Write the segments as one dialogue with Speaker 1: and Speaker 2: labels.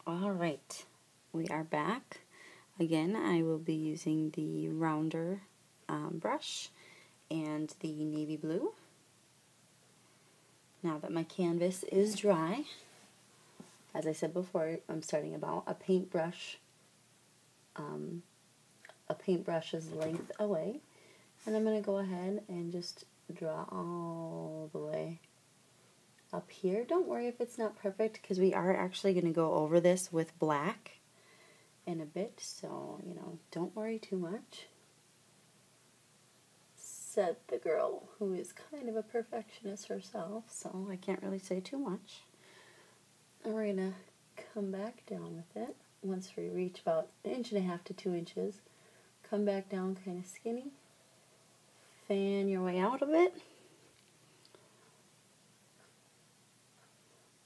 Speaker 1: All right, we are back. Again, I will be using the rounder brush and the navy blue. Now that my canvas is dry, as I said before, I'm starting about a paintbrush's length away, and I'm going to go ahead and just draw all the way up here. Don't worry if it's not perfect, because we are actually going to go over this with black in a bit, so, don't worry too much. Said the girl who is kind of a perfectionist herself, so I can't really say too much. And we're going to come back down with it once we reach about 1.5 to 2 inches. Come back down kind of skinny. Fan your way out a bit.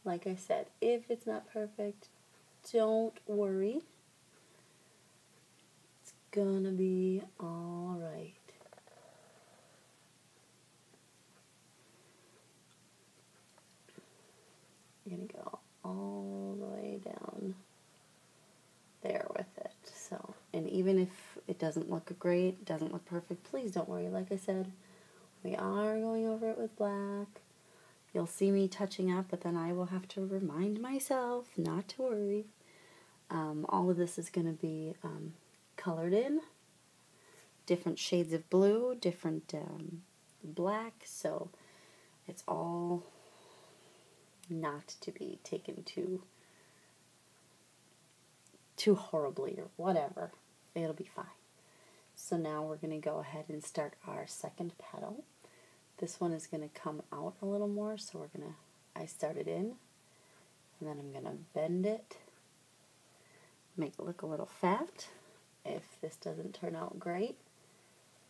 Speaker 1: Like I said, if it's not perfect, don't worry. It's gonna be alright. You're gonna go all the way down there with it. So, and even if it doesn't look great, doesn't look perfect, please don't worry. Like I said, we are going over it with black. You'll see me touching up, but then I will have to remind myself not to worry. All of this is going to be colored in, different shades of blue, different black, so it's all not to be taken too horribly or whatever. It'll be fine. So now we're going to go ahead and start our second petal. This one is going to come out a little more, so I start it in, and then I'm going to bend it, make it look a little fat. If this doesn't turn out great,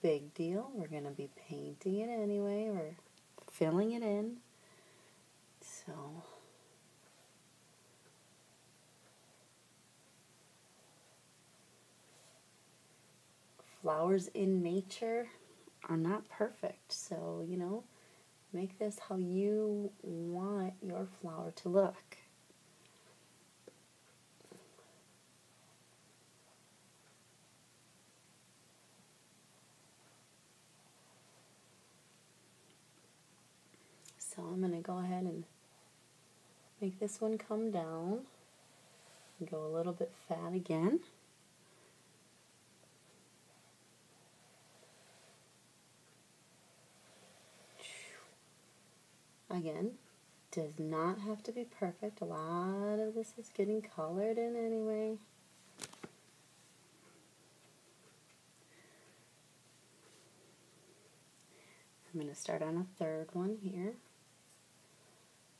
Speaker 1: big deal. We're going to be painting it anyway. We're filling it in. So, flowers in nature are not perfect, so, make this how you want your flower to look. So I'm going to go ahead and make this one come down and go a little bit fat again. Again, does not have to be perfect. A lot of this is getting colored in anyway. I'm going to start on a third one here.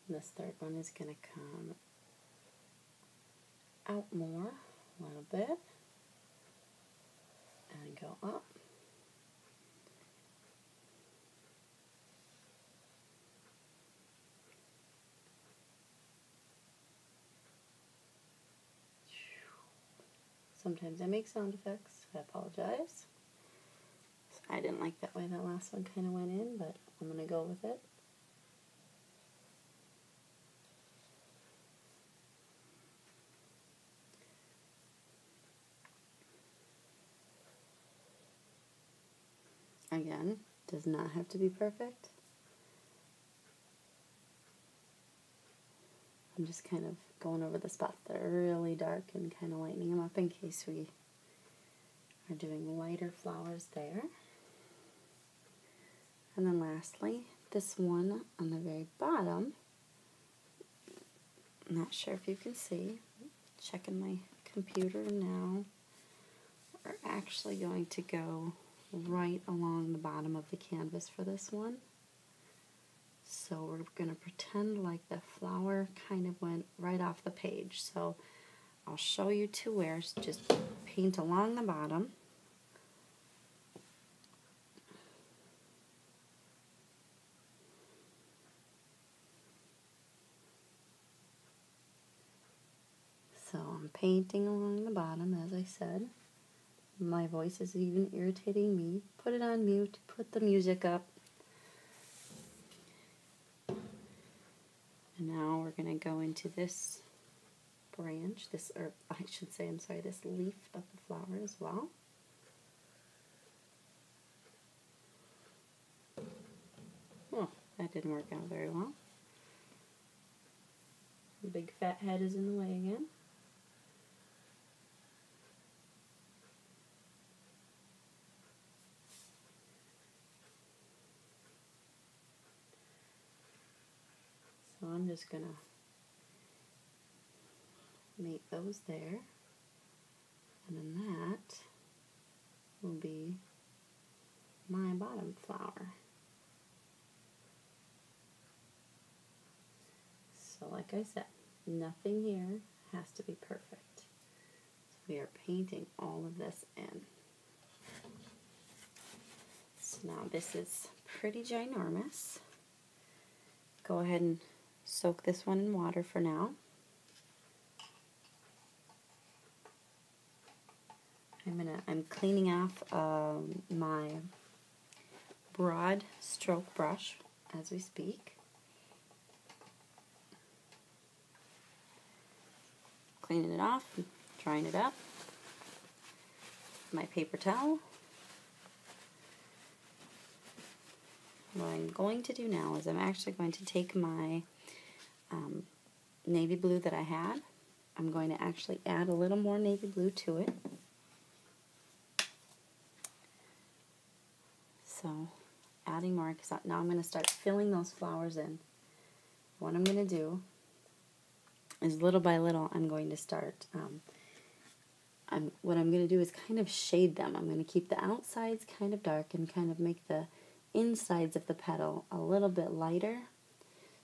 Speaker 1: And this third one is going to come out more a little bit and go up. Sometimes I make sound effects. I apologize. I didn't like that way that last one kind of went in, but I'm going to go with it. Again, does not have to be perfect. I'm just kind of going over the spots that are really dark and kind of lightening them up in case we are doing lighter flowers there. And then lastly, this one on the very bottom, I'm not sure if you can see, checking my computer now, we're actually going to go right along the bottom of the canvas for this one. So we're going to pretend like the flower kind of went right off the page. So I'll show you to where, just paint along the bottom. So I'm painting along the bottom, as I said. My voice is even irritating me. Put it on mute, put the music up. And now we're going to go into this branch, or I should say, I'm sorry, this leaf of the flower as well. Oh, that didn't work out very well. The big fat head is in the way again. So I'm just going to make those there. And then that will be my bottom flower. So like I said, nothing here has to be perfect. So we are painting all of this in. So now this is pretty ginormous. Go ahead and soak this one in water for now. I'm cleaning off my broad stroke brush as we speak. Cleaning it off, drying it up. My paper towel. What I'm going to do now is I'm actually going to take my navy blue that I had. I'm going to actually add a little more navy blue to it. So, adding more, because now I'm going to start filling those flowers in. What I'm going to do is little by little I'm going to start, what I'm going to do is kind of shade them. I'm going to keep the outsides kind of dark and kind of make the insides of the petal a little bit lighter.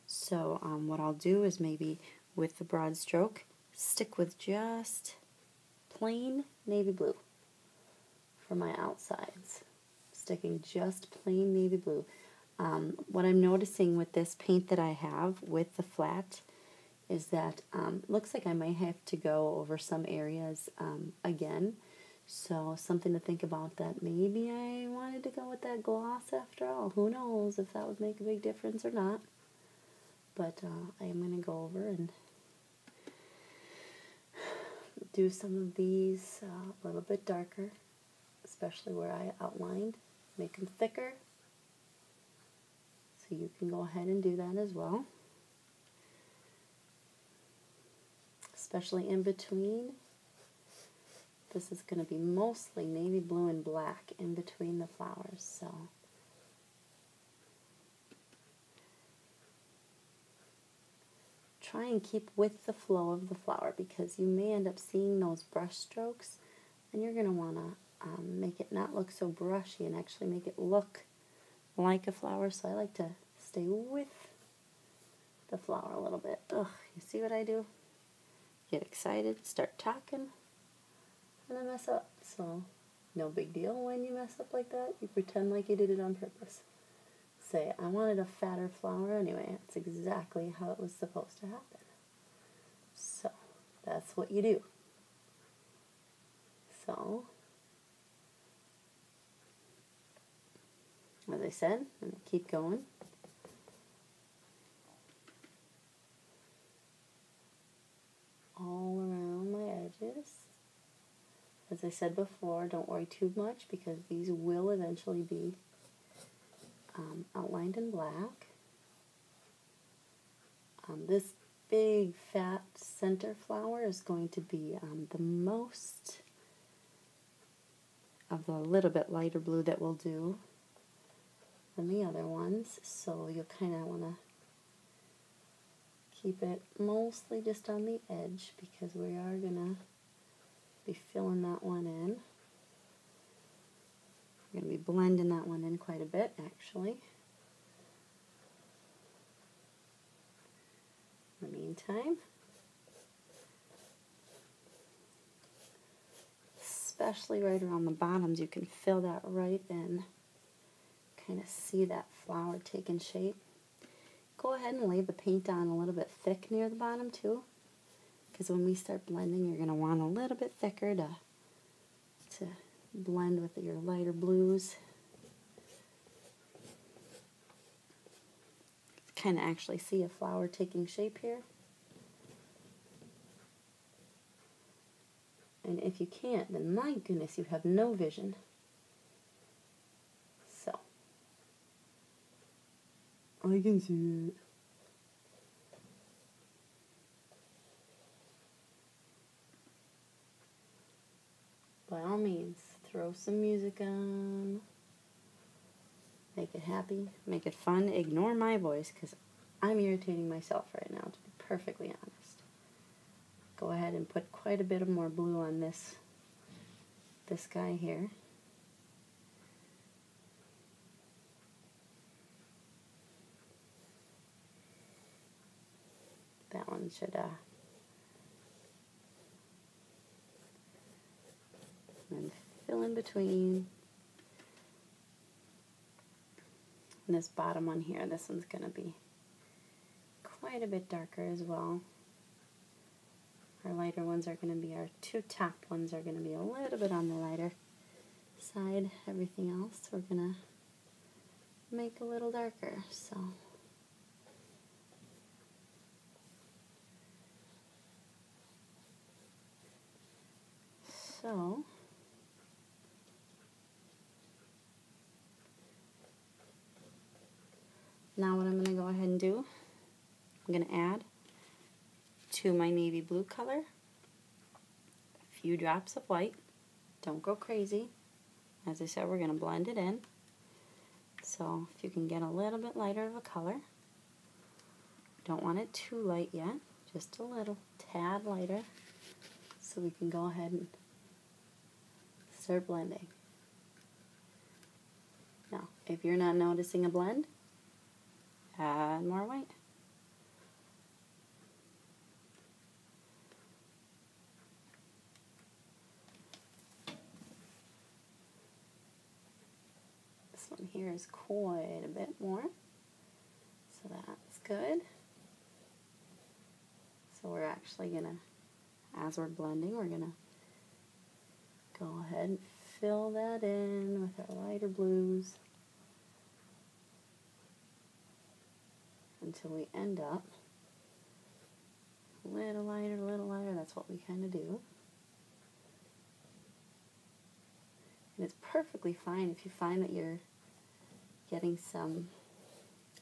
Speaker 1: So what I'll do is maybe with the broad stroke, stick with just plain navy blue for my outsides. Sticking just plain navy blue. What I'm noticing with this paint that I have with the flat is that it looks like I might have to go over some areas again. So something to think about, that maybe I wanted to go with that gloss after all. Who knows if that would make a big difference or not. But I am going to go over and do some of these a little bit darker, especially where I outlined. Make them thicker. So you can go ahead and do that as well. Especially in between. This is going to be mostly navy blue and black in between the flowers. So try and keep with the flow of the flower, because you may end up seeing those brush strokes and you're going to want to make it not look so brushy and actually make it look like a flower. So I like to stay with the flower a little bit. Ugh, you see what I do? Get excited, start talking, and I mess up. So no big deal when you mess up like that. You pretend like you did it on purpose. Say, I wanted a fatter flower anyway. It's exactly how it was supposed to happen. So that's what you do. So as I said, I'm going to keep going. All around my edges. As I said before, don't worry too much, because these will eventually be outlined in black. This big fat center flower is going to be the most of the little bit lighter blue that we'll do than the other ones, so you'll kind of want to keep it mostly just on the edge, because we are going to be filling that one in. We're going to be blending that one in quite a bit, actually. In the meantime, especially right around the bottoms, you can fill that right in. Kind of see that flower taking shape. Go ahead and lay the paint on a little bit thick near the bottom too, because when we start blending, you're going to want a little bit thicker to blend with your lighter blues. Kind of actually see a flower taking shape here. And if you can't, then my goodness, you have no vision. So, I can see it. By all means, throw some music on. Make it happy. Make it fun. Ignore my voice because I'm irritating myself right now, to be perfectly honest. Go ahead and put quite a bit of more blue on this guy here. That one should, and fill in between. And this bottom one here, this one's going to be quite a bit darker as well. Our lighter ones are going to be, our two top ones are going to be a little bit on the lighter side. Everything else we're going to make a little darker. So now what I'm going to go ahead and do, I'm going to add to my navy blue color a few drops of white. Don't go crazy. As I said, we're going to blend it in. So if you can get a little bit lighter of a color. Don't want it too light yet, just a little tad lighter, so we can go ahead and start blending. Now, if you're not noticing a blend, add more white. This one here is quite a bit more, so that's good. So we're actually going to, as we're blending, we're going to go ahead and fill that in with our lighter blues until we end up a little lighter. That's what we kind of do. And it's perfectly fine if you find that you're getting some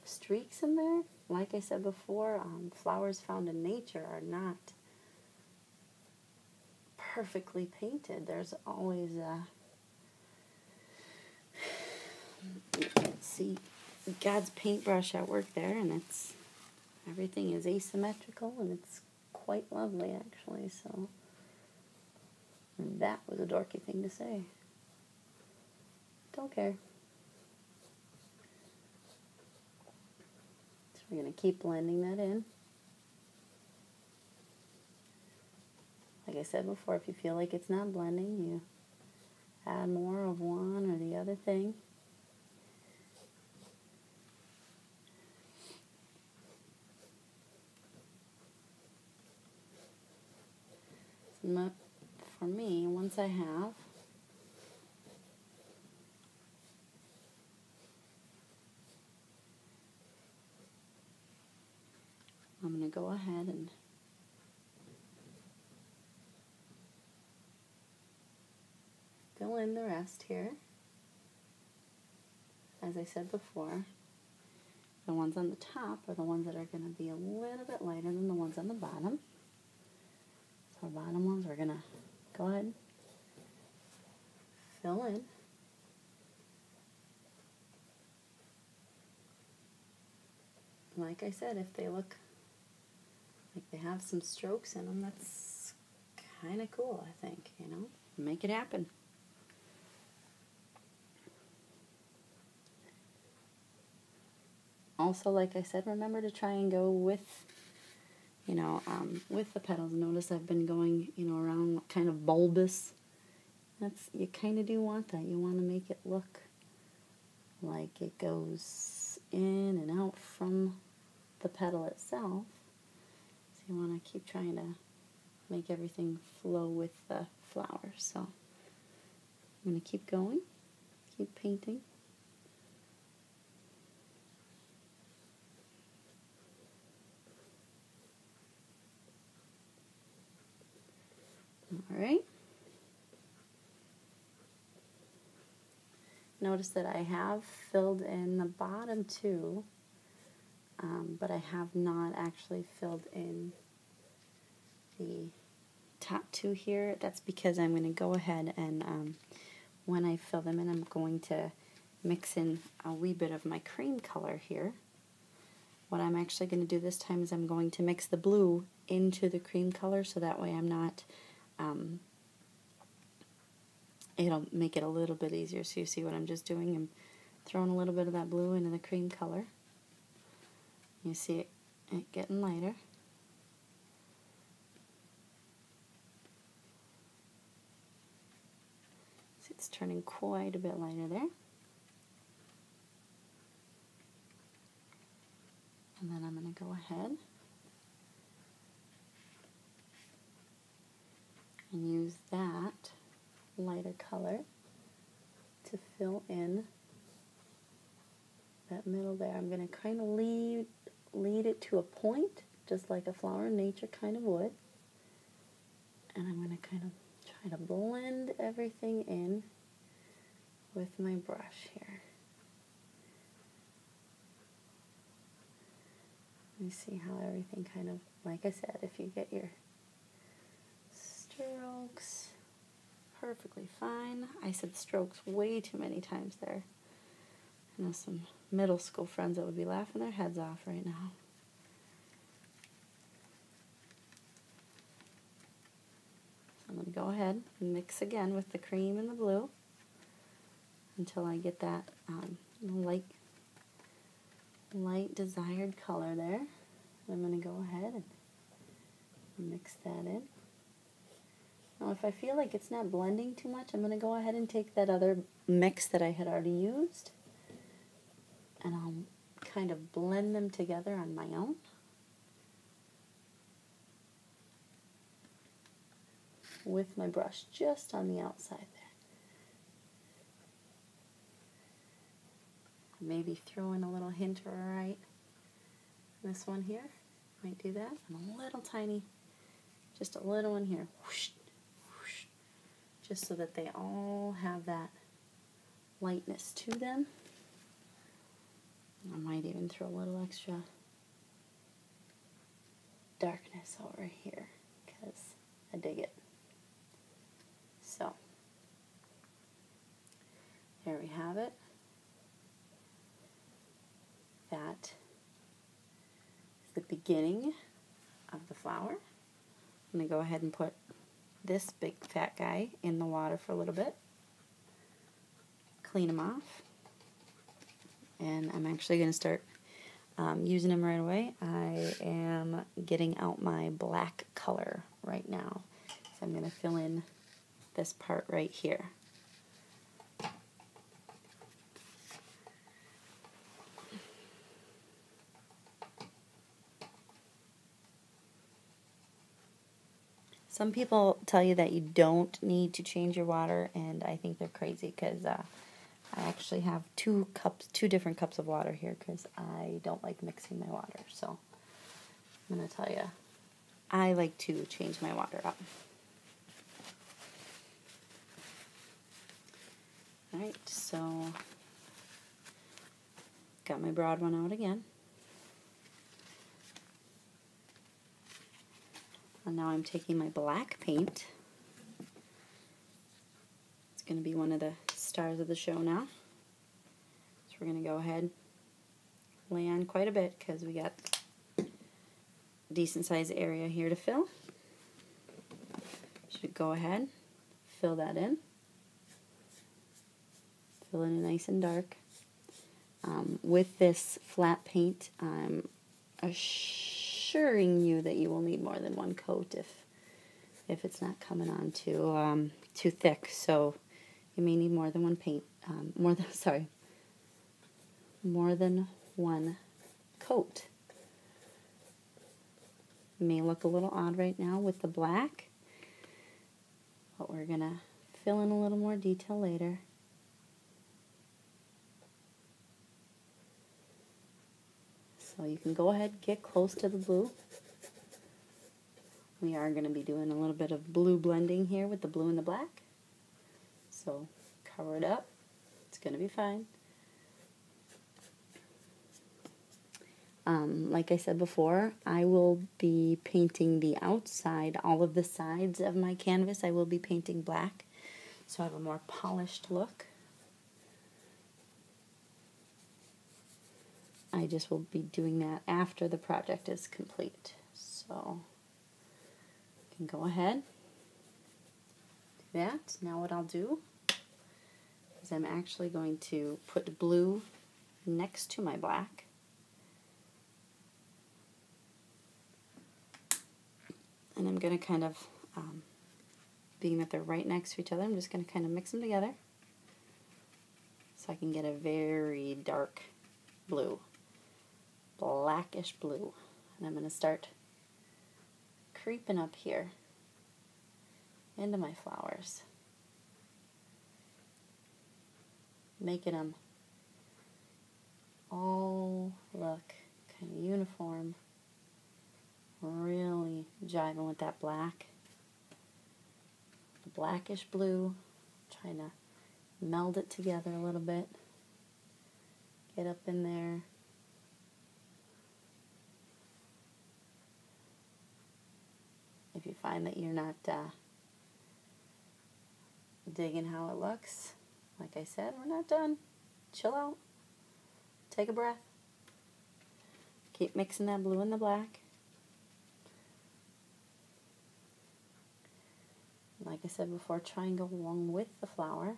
Speaker 1: streaks in there. Like I said before, flowers found in nature are not perfectly painted. There's always see God's paintbrush at work there, and everything is asymmetrical, and it's quite lovely actually. So that was a dorky thing to say. Don't care. We're going to keep blending that in. Like I said before, if you feel like it's not blending, you add more of one or the other thing. So for me, once I have I'm going to go ahead and fill in the rest here. As I said before, the ones on the top are the ones that are going to be a little bit lighter than the ones on the bottom. So our bottom ones we're going to go ahead and fill in. Like I said, if they look like they have some strokes in them, that's kind of cool, I think, you know? Make it happen. Also, like I said, remember to try and go with, with the petals. Notice I've been going, around kind of bulbous. You kind of do want that. You want to make it look like it goes in and out from the petal itself. So you want to keep trying to make everything flow with the flower. So I'm going to keep going, keep painting. All right. Notice that I have filled in the bottom two, but I have not actually filled in the top two here. That's because I'm going to go ahead and when I fill them in, I'm going to mix in a wee bit of my cream color here. What I'm actually going to do this time is I'm going to mix the blue into the cream color, so that way I'm not, it'll make it a little bit easier. So you see what I'm just doing? I'm throwing a little bit of that blue into the cream color. You see it getting lighter. See, it's turning quite a bit lighter there. And then I'm going to go ahead and use that lighter color to fill in that middle there. I'm going to kind of lead it to a point, just like a flower in nature kind of would. And I'm going to kind of try to blend everything in with my brush here. You see how everything kind of, like I said, if you get your strokes perfectly fine. I said strokes way too many times there. I know some middle school friends that would be laughing their heads off right now. So I'm going to go ahead and mix again with the cream and the blue until I get that light desired color there. I'm going to go ahead and mix that in. Now if I feel like it's not blending too much, I'm going to go ahead and take that other mix that I had already used and I'll kind of blend them together on my own. With my brush just on the outside there. Maybe throw in a little hint or a right. This one here, might do that. And a little tiny, just a little one here. Whoosh, whoosh, just so that they all have that lightness to them. I might even throw a little extra darkness over here because I dig it. So, there we have it. That is the beginning of the flower. I'm going to go ahead and put this big fat guy in the water for a little bit. Clean him off. And I'm actually going to start using him right away. I am getting out my black color right now. So I'm going to fill in this part right here. Some people tell you that you don't need to change your water, and I think they're crazy because I actually have two different cups of water here because I don't like mixing my water. So I'm going to tell you, I like to change my water up. Alright, so got my broad one out again. And now I'm taking my black paint. It's going to be one of the stars of the show now. So we're going to go ahead, lay on quite a bit because we got a decent sized area here to fill. Should go ahead, fill that in. Fill it in nice and dark. With this flat paint, I'm assuring you that you will need more than one coat if it's not coming on too thick. So you may need more than one paint. More than one coat. It may look a little odd right now with the black, but we're gonna fill in a little more detail later. So you can go ahead and get close to the blue. We are going to be doing a little bit of blue blending here with the blue and the black. So cover it up. It's going to be fine. Like I said before, I will be painting the outside, all of the sides of my canvas I will be painting black, so I have a more polished look. I just will be doing that after the project is complete. So, you can go ahead, do that. Now what I'll do is I'm actually going to put blue next to my black. And I'm going to kind of, being that they're right next to each other, I'm just going to kind of mix them together so I can get a very dark blue, blackish blue. And I'm going to start creeping up here into my flowers, making them all look kind of uniform, really jiving with that black, the blackish blue, trying to meld it together a little bit, get up in there. If you find that you're not digging how it looks, like I said, we're not done. Chill out. Take a breath. Keep mixing that blue and the black. Like I said before, try and go along with the flower.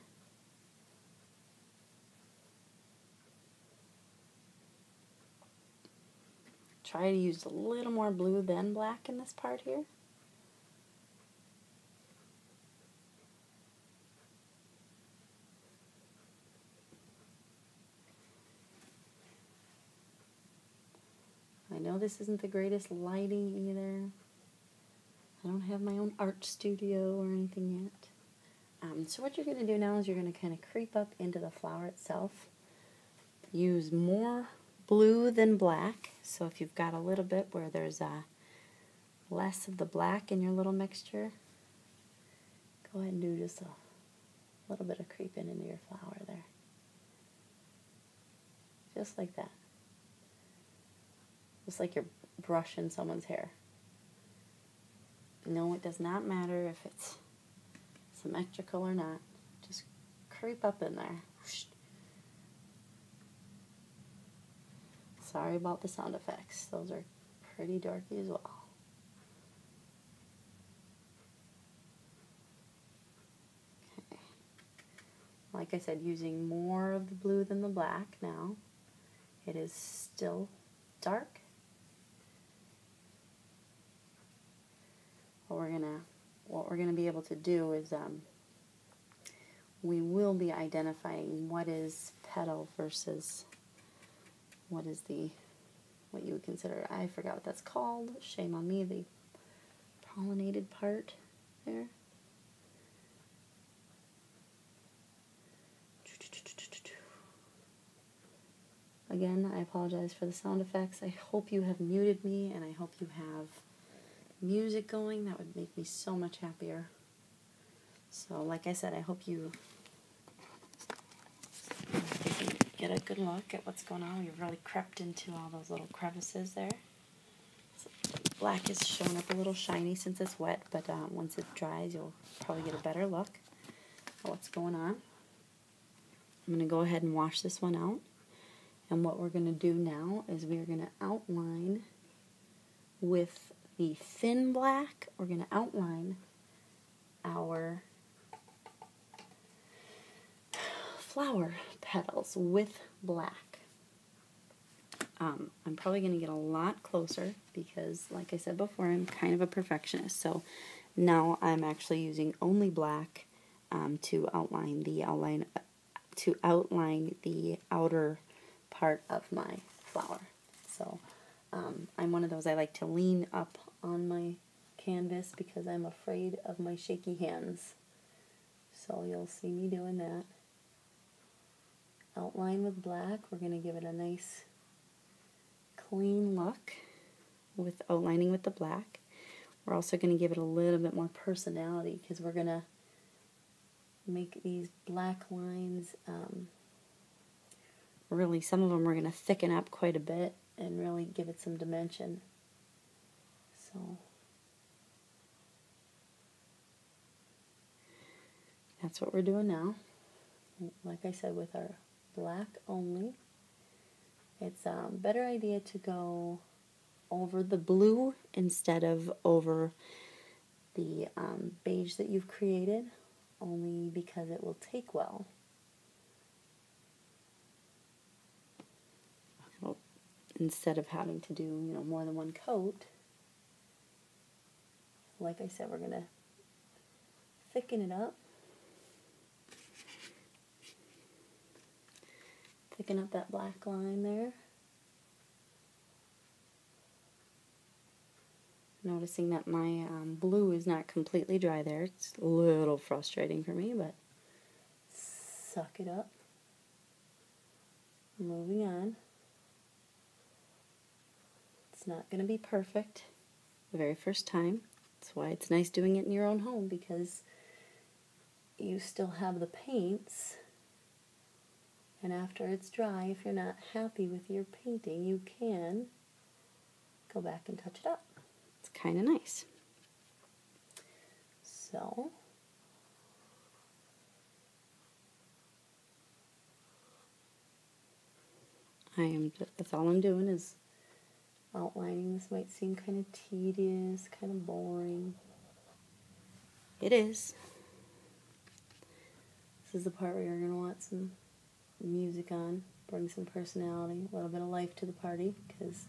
Speaker 1: Try to use a little more blue than black in this part here. I know this isn't the greatest lighting either. I don't have my own art studio or anything yet. So what you're going to do now is you're going to kind of creep up into the flower itself. Use more blue than black. So if you've got a little bit where there's less of the black in your little mixture, go ahead and do just a little bit of creeping into your flower there. Just like that. Just like you're brushing someone's hair. No, it does not matter if it's symmetrical or not. Just creep up in there. Sorry about the sound effects. Those are pretty dorky as well. Okay. Like I said, using more of the blue than the black now. It is still dark. What we're gonna be able to do is we will be identifying what is petal versus what you would consider, I forgot what that's called, shame on me, the pollinated part there. Again, I apologize for the sound effects. I hope you have muted me, and I hope you have music going. That would make me so much happier. So, like I said, I hope you can get a good look at what's going on. We've really crept into all those little crevices there. So black is showing up a little shiny since it's wet, but once it dries, you'll probably get a better look at what's going on. I'm going to go ahead and wash this one out. And what we're going to do now is we're going to outline with the thin black. We're going to outline our flower petals with black. I'm probably going to get a lot closer because, like I said before, I'm kind of a perfectionist. So now I'm actually using only black to outline the outer part of my flower. So I'm one of those, I like to lean up on my canvas because I'm afraid of my shaky hands. So you'll see me doing that. Outline with black. We're going to give it a nice clean look with outlining with the black. We're also going to give it a little bit more personality because we're going to make these black lines really, some of them we're going to thicken up quite a bit and really give it some dimension. So that's what we're doing now. Like I said, with our black only, it's a better idea to go over the blue instead of over the beige that you've created, only because it will take well. Instead of having to do, more than one coat, like I said, we're going to thicken it up. Thicken up that black line there. Noticing that my blue is not completely dry there. It's a little frustrating for me, but suck it up. Moving on. It's not going to be perfect the very first time. That's why it's nice doing it in your own home, because you still have the paints. And after it's dry, if you're not happy with your painting, you can go back and touch it up. It's kind of nice. So, that's all I'm doing is outlining. This might seem kind of tedious, kind of boring. It is. This is the part where you're going to want some music on, bring some personality, a little bit of life to the party, because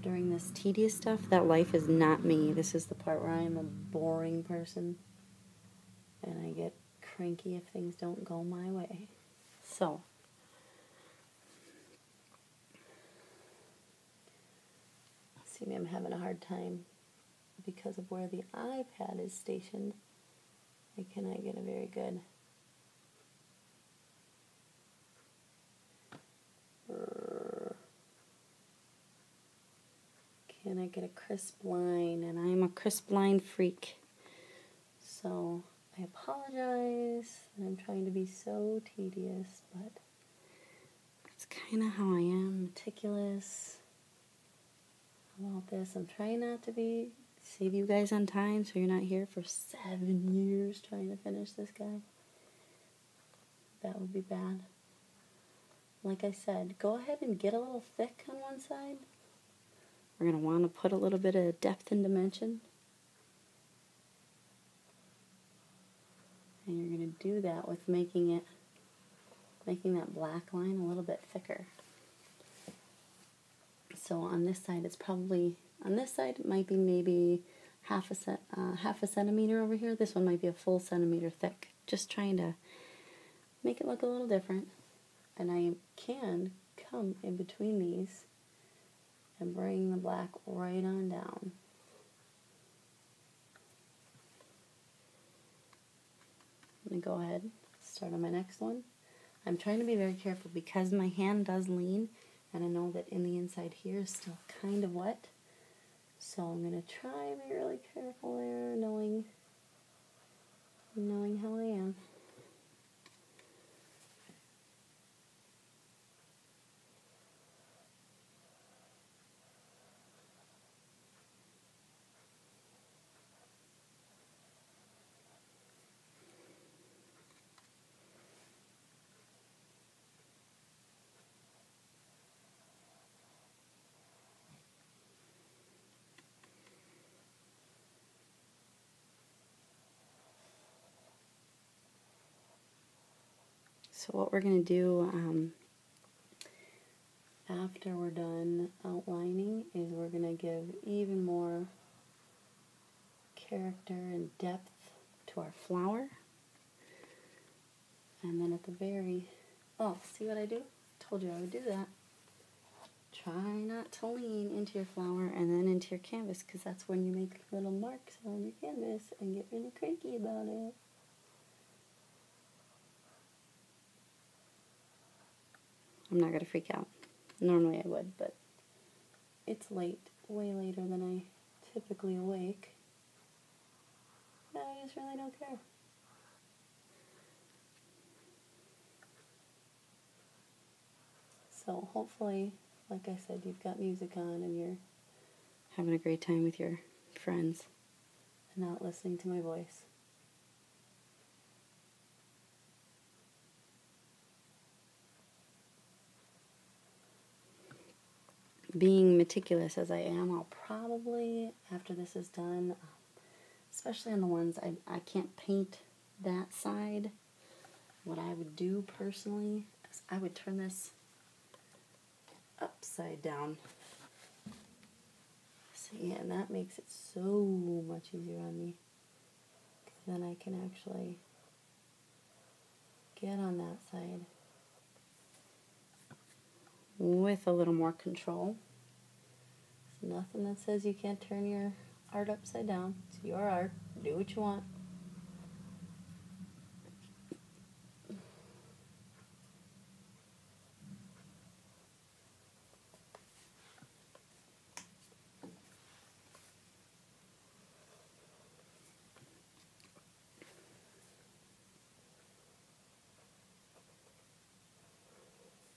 Speaker 1: during this tedious stuff, that life is not me. This is the part where I am a boring person, and I get cranky if things don't go my way. So, see me, I'm having a hard time because of where the iPad is stationed. I cannot get a very good crisp line, and I'm a crisp line freak. So I apologize that I'm trying to be so tedious, but that's kind of how I am, meticulous about this. I'm trying not to save you guys on time so you're not here for 7 years trying to finish this guy. That would be bad. Like I said, go ahead and get a little thick on one side. We're going to want to put a little bit of depth and dimension. And you're going to do that with making that black line a little bit thicker. So on this side, it might be maybe half a centimeter over here. This one might be a full centimeter thick. Just trying to make it look a little different. And I can come in between these and bring the black right on down. I'm going to go ahead and start on my next one. I'm trying to be very careful because my hand does lean, and I know that in the inside here is still kind of wet. So I'm going to try to be really careful there, knowing how I am. So what we're going to do after we're done outlining is we're going to give even more character and depth to our flower. And then at the see what I do? Told you I would do that. Try not to lean into your flower and then into your canvas, because that's when you make little marks on your canvas and get really cranky about it. I'm not going to freak out. Normally I would, but it's late, way later than I typically awake. I just really don't care. So hopefully, like I said, you've got music on and you're having a great time with your friends and not listening to my voice. Being meticulous as I am, I'll probably, after this is done, especially on the ones I can't paint that side, what I would do personally is I would turn this upside down. See, and that makes it so much easier on me. Then I can actually get on that side with a little more control. There's nothing that says you can't turn your art upside down. It's your art. Do what you want.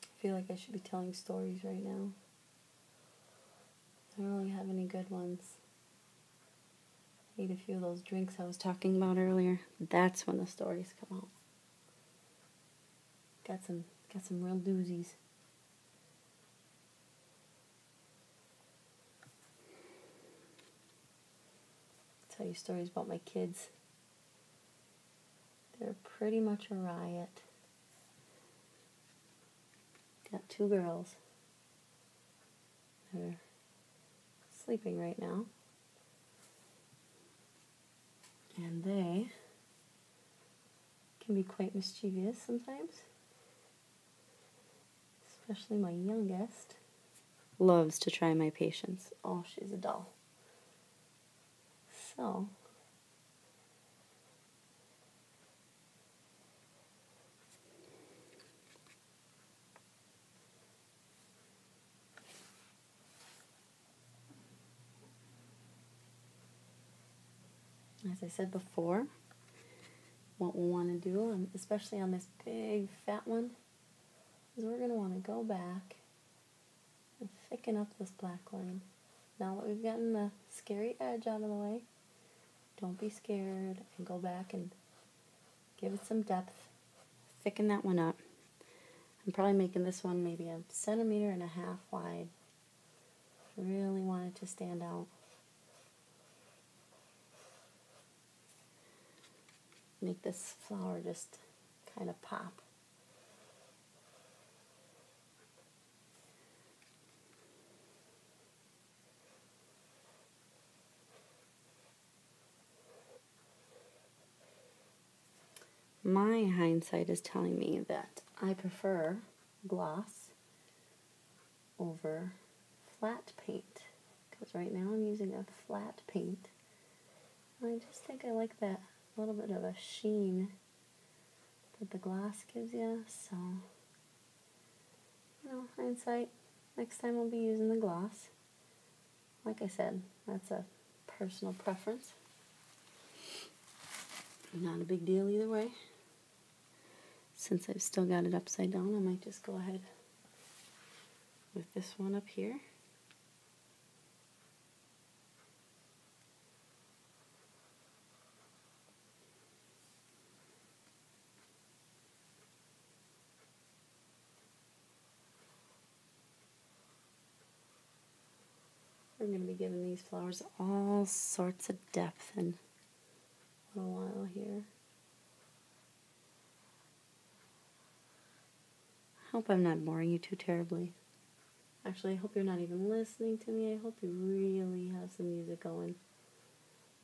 Speaker 1: I feel like I should be telling stories right now. I don't really have any good ones. Ate a few of those drinks I was talking about earlier. That's when the stories come out. Got some real doozies. I'll tell you stories about my kids. They're pretty much a riot. Got 2 girls. They're sleeping right now. And they can be quite mischievous sometimes. Especially my youngest. Loves to try my patience. Oh, she's a doll. So, as I said before, what we'll want to do, especially on this big fat one, is we're going to want to go back and thicken up this black line. Now that we've gotten the scary edge out of the way, don't be scared and go back and give it some depth. Thicken that one up. I'm probably making this one maybe 1.5 centimeters wide. Really want it to stand out. Make this flower just kind of pop. My hindsight is telling me that I prefer gloss over flat paint, because right now I'm using a flat paint. And I just think I like that little bit of a sheen that the gloss gives you. So, hindsight, next time I'll be using the gloss. Like I said, that's a personal preference. Not a big deal either way. Since I've still got it upside down, I might just go ahead with this one up here. We're going to be giving these flowers all sorts of depth in a little while here. I hope I'm not boring you too terribly. Actually, I hope you're not even listening to me. I hope you really have some music going.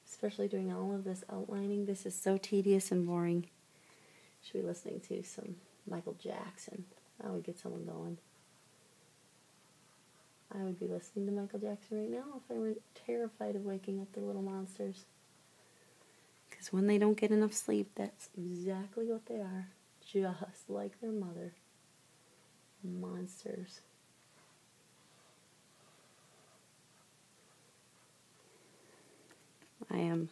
Speaker 1: Especially doing all of this outlining. This is so tedious and boring. Should be listening to some Michael Jackson. That would get someone going. I would be listening to Michael Jackson right now if I weren't terrified of waking up the little monsters. Because when they don't get enough sleep, that's exactly what they are. Just like their mother. Monsters. I am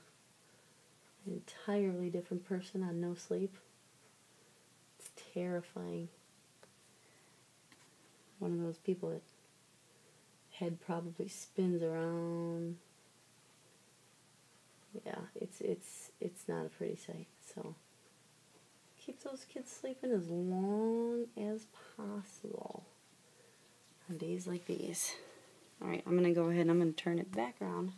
Speaker 1: an entirely different person on no sleep. It's terrifying. one of those people that head probably spins around. Yeah, it's not a pretty sight. So keep those kids sleeping as long as possible on days like these. All right, I'm gonna go ahead and I'm gonna turn it back around.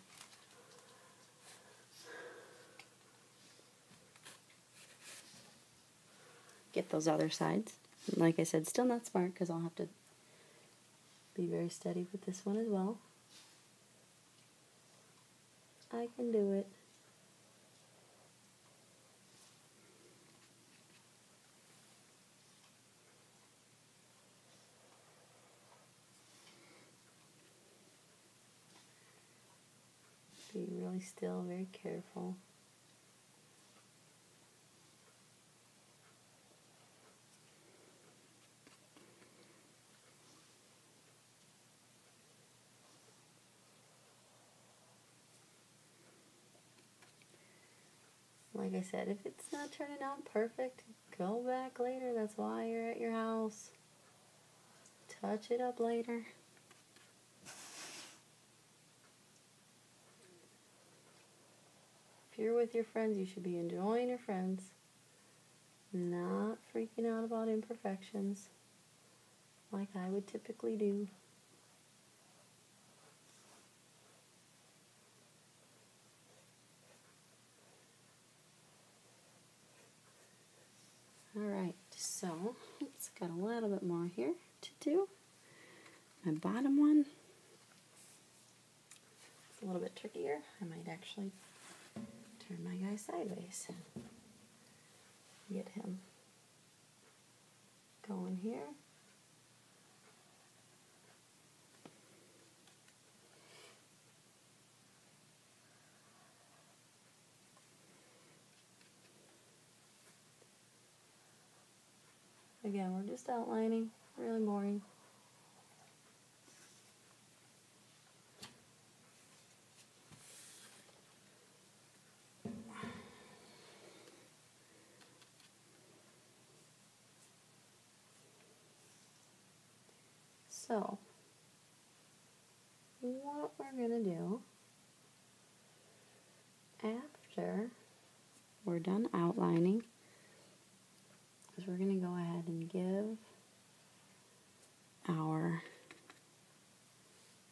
Speaker 1: Get those other sides. Like I said, still not smart because I'll have to be very steady with this one as well. I can do it. Be really still, very careful. Like I said, if it's not turning out perfect, go back later. That's why you're at your house. Touch it up later. If you're with your friends, you should be enjoying your friends, not freaking out about imperfections like I would typically do. Alright, so it's got a little bit more here to do. My bottom one, it's a little bit trickier. I might actually turn my guy sideways. Get him going here. Again, we're just outlining, really boring. So, what we're going to do after we're done outlining is we're going to go ahead and give our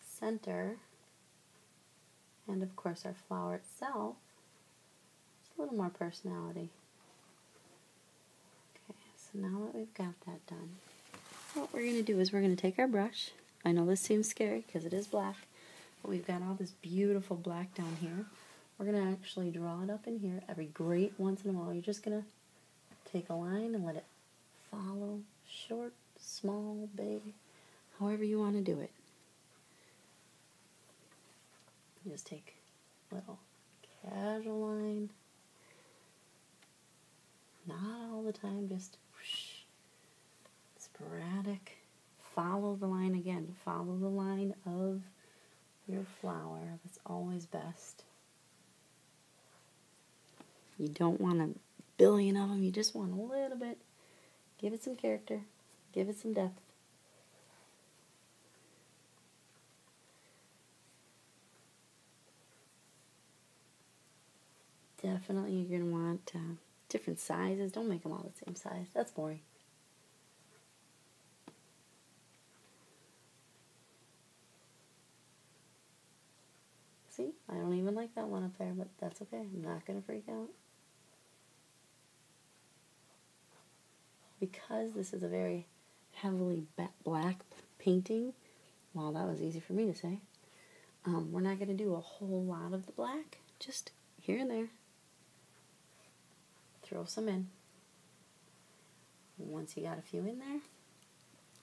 Speaker 1: center and of course our flower itself just a little more personality. Okay, so now that we've got that done, what we're going to do is we're going to take our brush. I know this seems scary because it is black, but we've got all this beautiful black down here. We're going to actually draw it up in here every great once in a while. You're just going to take a line and let it follow, short, small, big, however you want to do it. Just take a little casual line. Not all the time, just whoosh, sporadic. Follow the line again. Follow the line of your flower. That's always best. You don't want a billion of them. You just want a little bit. Give it some character. Give it some depth. Definitely you're going to want different sizes. Don't make them all the same size. That's boring. See, I don't even like that one up there, but that's okay. I'm not going to freak out. Because this is a very heavily black painting, well, that was easy for me to say, we're not going to do a whole lot of the black, just here and there. Throw some in. Once you got a few in there,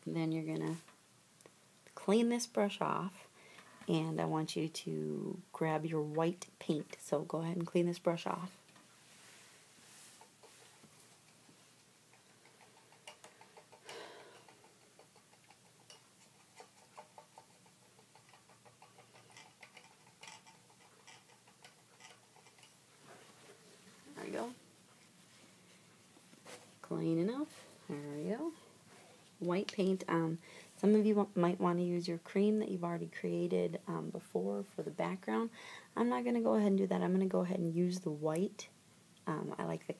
Speaker 1: then you're going to clean this brush off, and I want you to grab your white paint. So go ahead and clean this brush off. There we go. Clean enough. There we go. White paint. Some of you might want to use your cream that you've already created before for the background. I'm not going to go ahead and do that. I'm going to go ahead and use the white. I like the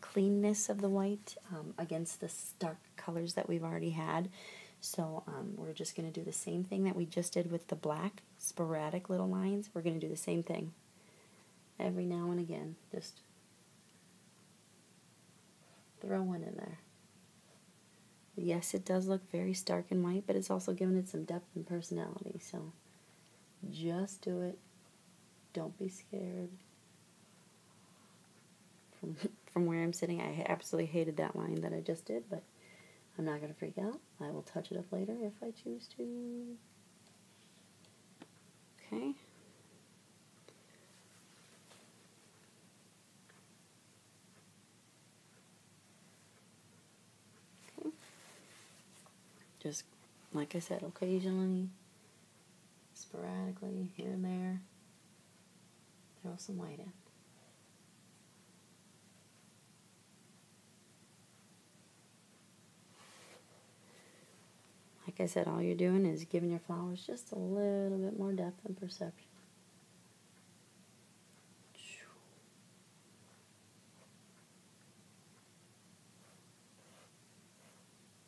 Speaker 1: cleanness of the white against the stark colors that we've already had. So we're just going to do the same thing that we just did with the black, sporadic little lines. We're going to do the same thing every now and again. Just throw one in there. Yes, it does look very stark and white, but it's also giving it some depth and personality. So just do it. Don't be scared. From where I'm sitting, I absolutely hated that line that I just did, but I'm not going to freak out. I will touch it up later if I choose to. Okay. Okay. Just, like I said, occasionally, sporadically, here and there, throw some white in. Like I said, all you're doing is giving your flowers just a little bit more depth and perception.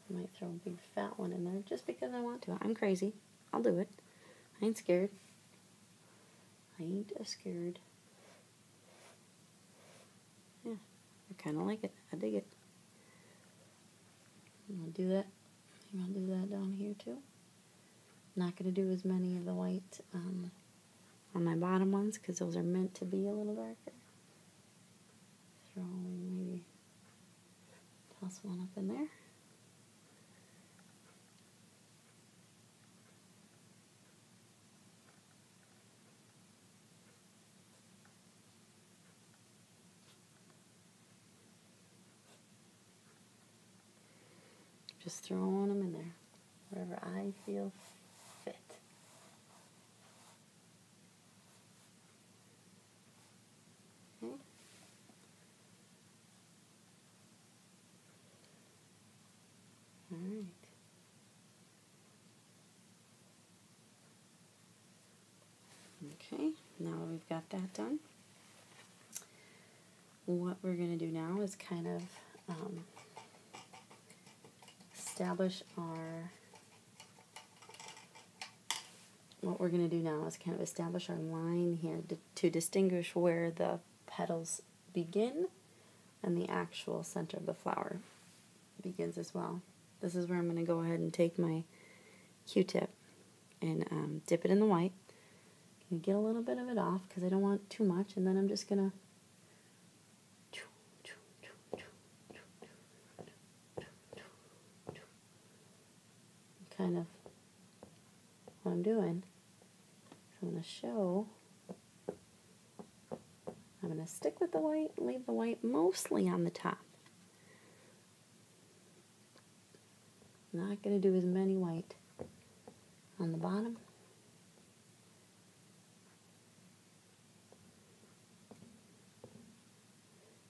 Speaker 1: I might throw a big fat one in there just because I want to. I'm crazy. I'll do it. I ain't scared. I ain't scared. Yeah, I kind of like it. I dig it. I'm going to do that. I'm going to do that down here too. Not going to do as many of the white on my bottom ones because those are meant to be a little darker. Throw maybe toss one up in there. Just throwing them in there, wherever I feel fit. Okay. All right. Okay, now we've got that done. What we're going to do now is kind of establish our line here to distinguish where the petals begin and the actual center of the flower begins as well. This is where I'm going to go ahead and take my Q-tip and dip it in the white. And get a little bit of it off because I don't want too much, and then I'm just going to kind of what I'm doing. So I'm going to show, I'm going to stick with the white, leave the white mostly on the top. Not going to do as many white on the bottom.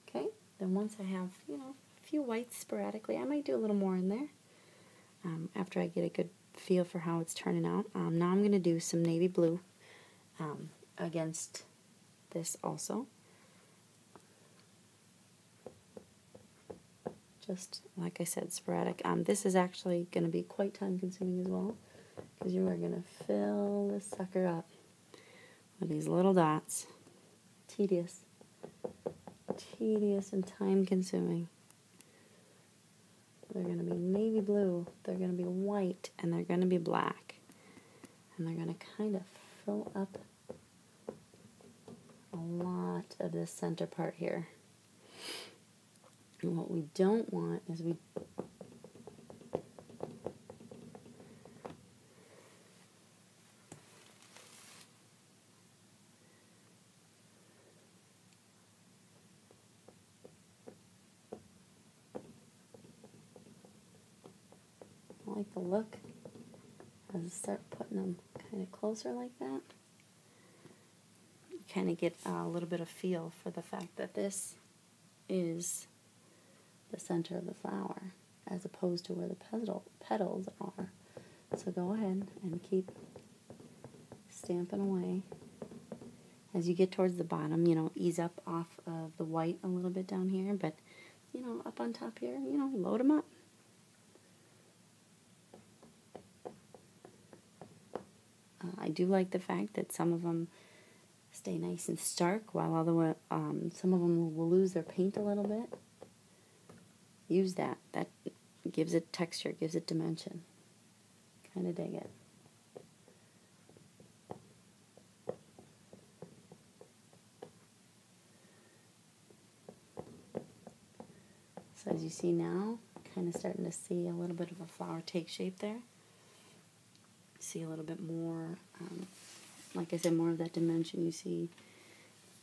Speaker 1: Okay, then once I have, a few whites sporadically, I might do a little more in there after I get a good feel for how it's turning out. Now I'm going to do some navy blue against this also. Just like I said, sporadic. This is actually going to be quite time consuming as well because you are going to fill this sucker up with these little dots. Tedious and time consuming. They're going to be navy blue, they're going to be white, and they're going to be black. And they're going to kind of fill up a lot of this center part here. And what we don't want is I like the look as I start putting them kind of closer like that. You kind of get a little bit of feel for the fact that this is the center of the flower. as opposed to where the petals are. So go ahead and keep stamping away. As you get towards the bottom, ease up off of the white a little bit down here, but, up on top here, load them up. I do like the fact that some of them stay nice and stark, while some of them will lose their paint a little bit. Use that. That gives it texture, gives it dimension. Kind of dig it. So as you see now, kind of starting to see a little bit of a flower take shape there. See a little bit more, like I said, more of that dimension. You see,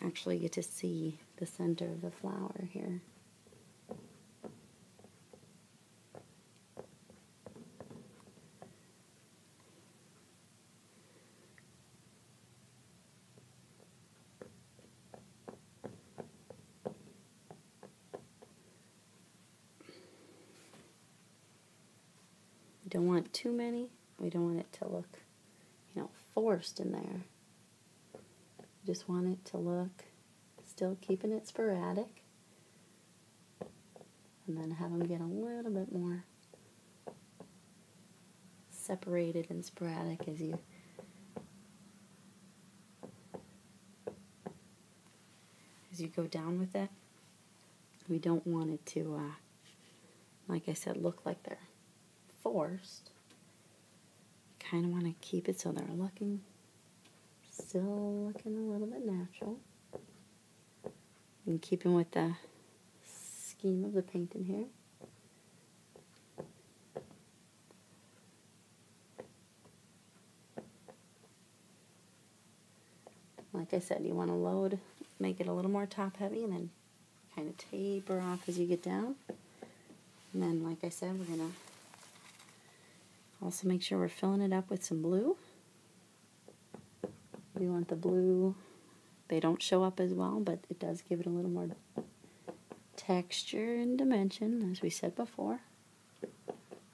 Speaker 1: actually get to see the center of the flower here. We don't want too many. We don't want it to look, forced in there. We just want it to look, still keeping it sporadic. And then have them get a little bit more separated and sporadic as you go down with it. We don't want it to, like I said, look like they're forced. Kind of want to keep it so they're still looking a little bit natural. And keeping with the scheme of the paint in here. Like I said, you want to load, make it a little more top heavy, and then kind of taper off as you get down. And then, like I said, we're going to also make sure we're filling it up with some blue. We want the blue. They don't show up as well, but it does give it a little more texture and dimension, as we said before.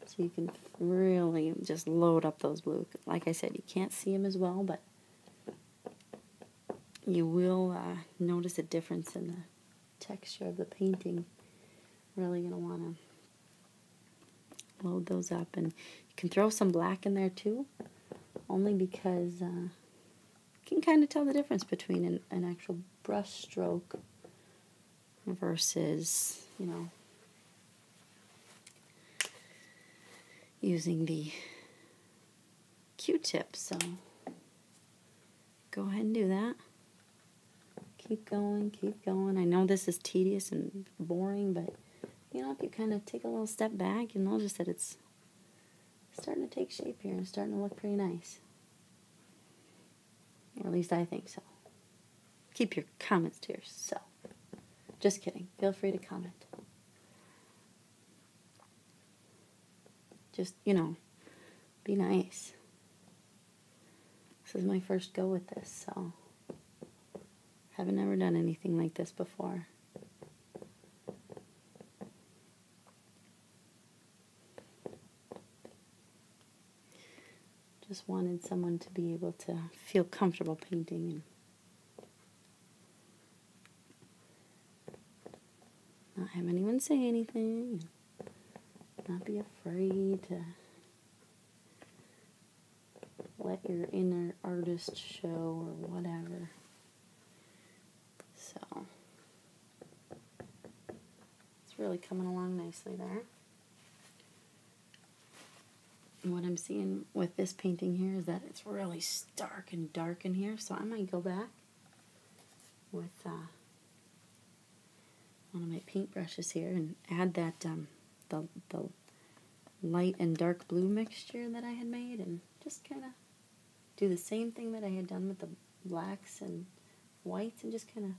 Speaker 1: So you can really just load up those blue. Like I said, you can't see them as well, but you will notice a difference in the texture of the painting. Really going to want to load those up. And you can throw some black in there too, only because you can kind of tell the difference between an actual brush stroke versus, using the Q-tip. So go ahead and do that. Keep going, keep going. I know this is tedious and boring, but if you kind of take a little step back, you'll notice that it's starting to take shape here and starting to look pretty nice. Or at least I think so. Keep your comments to yourself. Just kidding. Feel free to comment. Just, be nice. This is my first go with this, so haven't ever done anything like this before. Just wanted someone to be able to feel comfortable painting and not have anyone say anything, and not be afraid to let your inner artist show or whatever. So it's really coming along nicely there. And what I'm seeing with this painting here is that it's really stark and dark in here, so I might go back with one of my paintbrushes here and add that the light and dark blue mixture that I had made, and just kind of do the same thing that I had done with the blacks and whites, and just kind of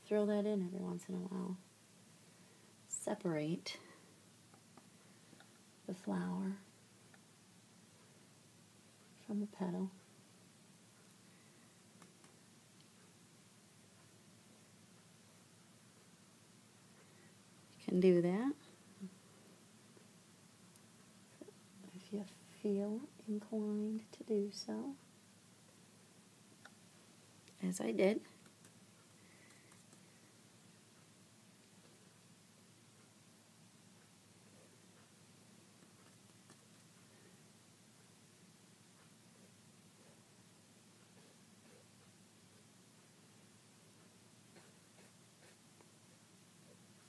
Speaker 1: throw that in every once in a while. Separate the flower from the petal. You can do that. feel inclined to do so, as I did.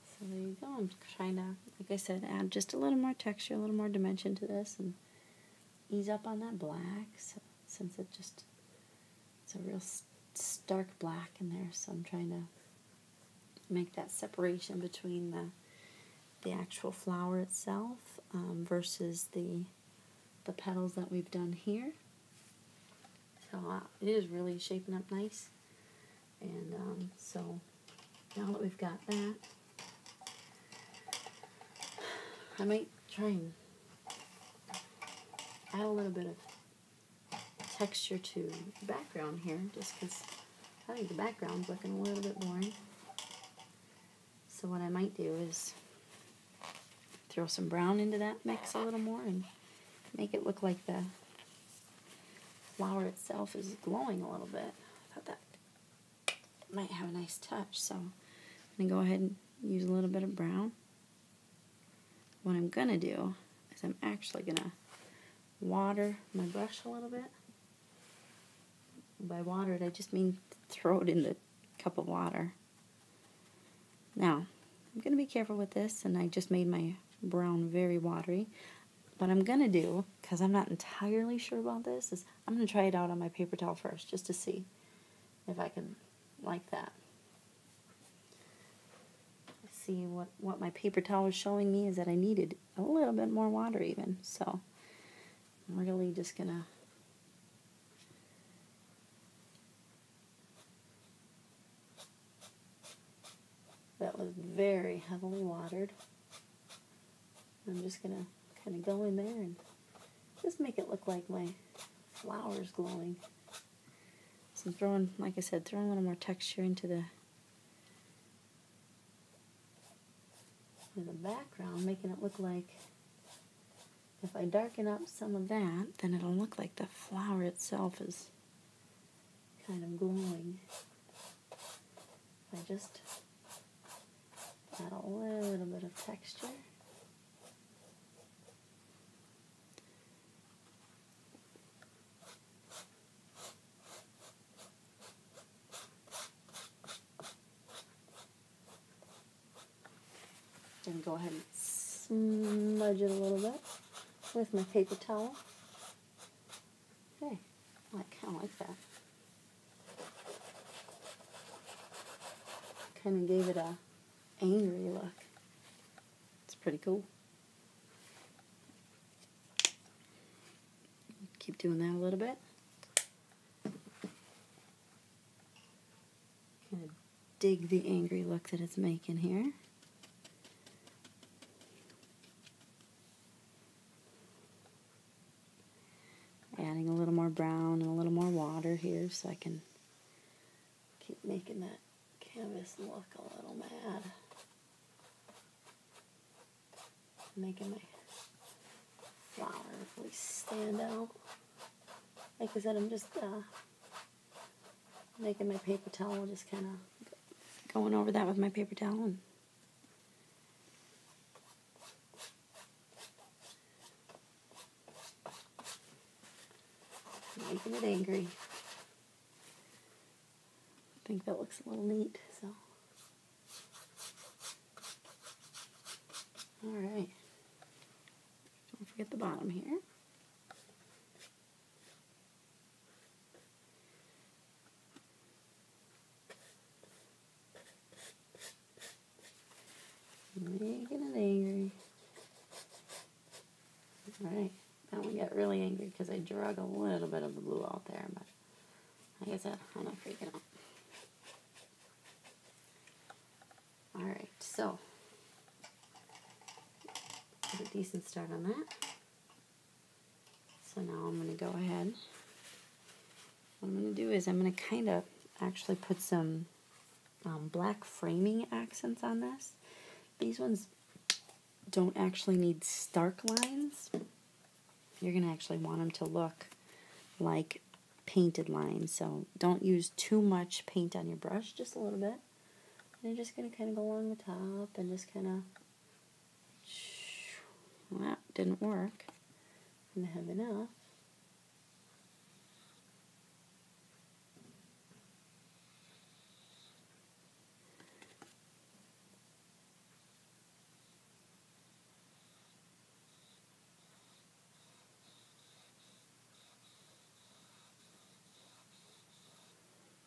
Speaker 1: So there you go. I'm trying to, like I said, add just a little more texture, a little more dimension to this, and ease up on that black. So since it's a real stark black in there, so I'm trying to make that separation between the actual flower itself versus the petals that we've done here. So it is really shaping up nice. And so now that we've got that, I might try and add a little bit of texture to the background here, just because I think the background's looking a little bit boring. So what I might do is throw some brown into that mix a little more and make it look like the flower itself is glowing a little bit. I thought that might have a nice touch, so I'm going to go ahead and use a little bit of brown. What I'm going to do is I'm actually going to water my brush a little bit. By water it, I just mean throw it in the cup of water. Now, I'm going to be careful with this, and I just made my brown very watery. What I'm going to do, because I'm not entirely sure about this, is I'm going to try it out on my paper towel first, just to see if I can like that. See what my paper towel is showing me is that I needed a little bit more water even. So I'm really just going to that was very heavily watered. I'm just going to kind of go in there and just make it look like my flower's glowing. So I'm throwing, like I said, throwing a little more texture into the background, making it look like if I darken up some of that, then it'll look like the flower itself is kind of glowing. I just add a little bit of texture. And go ahead and smudge it a little bit with my paper towel. Okay, I kind of like that. Kind of gave it a angry look. It's pretty cool. Keep doing that a little bit. Kind of dig the angry look that it's making here. Adding a little more brown and a little more water here so I can keep making that canvas look a little mad. Making my flower really stand out. Like I said, I'm just making my paper towel, just kind of going over that with my paper towel and making it angry. I think that looks a little neat, so. Alright. Don't forget the bottom here. Making it angry. Alright. Now we got really angry because I drug a little bit of the blue out there, but like I said, I'm not freaking out. Alright, so get a decent start on that. So now I'm going to go ahead. What I'm going to do is I'm going to kind of actually put some black framing accents on this. These ones don't actually need stark lines. you're going to actually want them to look like painted lines. So don't use too much paint on your brush, just a little bit. And you're just going to kind of go along the top and just kind of, well, that didn't work. And I have enough.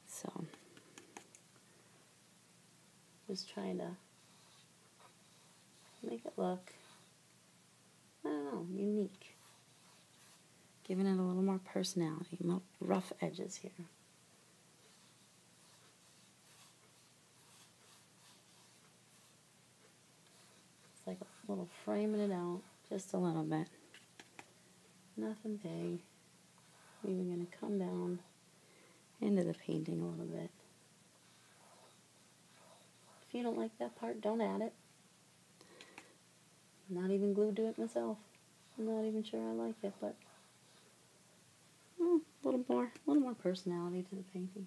Speaker 1: So, just trying to make it look, I don't know, unique. Giving it a little more personality, more rough edges here. It's like a little framing it out, just a little bit. Nothing big. I'm even going to come down into the painting a little bit. If you don't like that part, don't add it. I'm not even glued to it myself. I'm not even sure I like it, but a little more personality to the painting.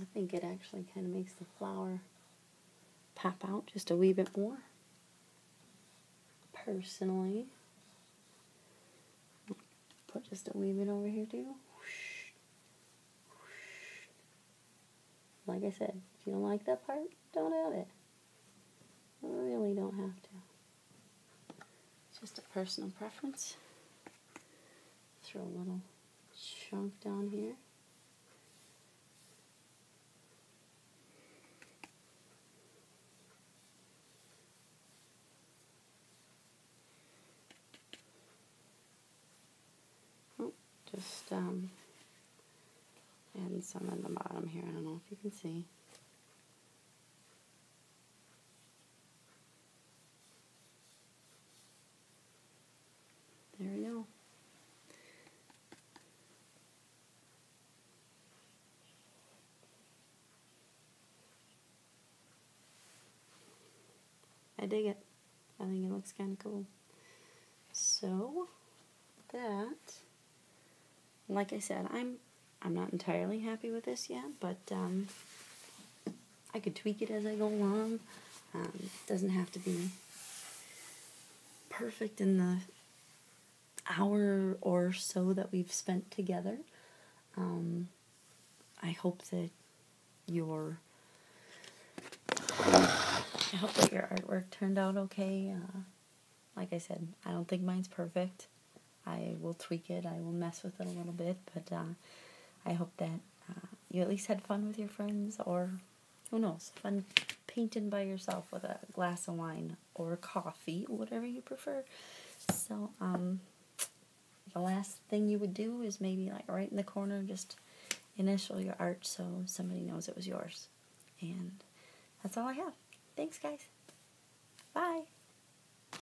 Speaker 1: I think it actually kind of makes the flower pop out just a wee bit more. Personally, put just a wee bit over here too. Like I said, if you don't like that part, don't add it. You really don't have to. It's just a personal preference. Throw a little chunk down here. Just adding some in the bottom here. I don't know if you can see. There we go. I dig it. I think it looks kind of cool. So that, like I said, I'm not entirely happy with this yet, but I could tweak it as I go along. It doesn't have to be perfect in the hour or so that we've spent together. I hope that your artwork turned out okay. Like I said, I don't think mine's perfect. I will tweak it. I will mess with it a little bit, but I hope that you at least had fun with your friends, or who knows, fun painting by yourself with a glass of wine or coffee, whatever you prefer. So the last thing you would do is maybe like right in the corner, just initial your art so somebody knows it was yours. And that's all I have. Thanks, guys. Bye.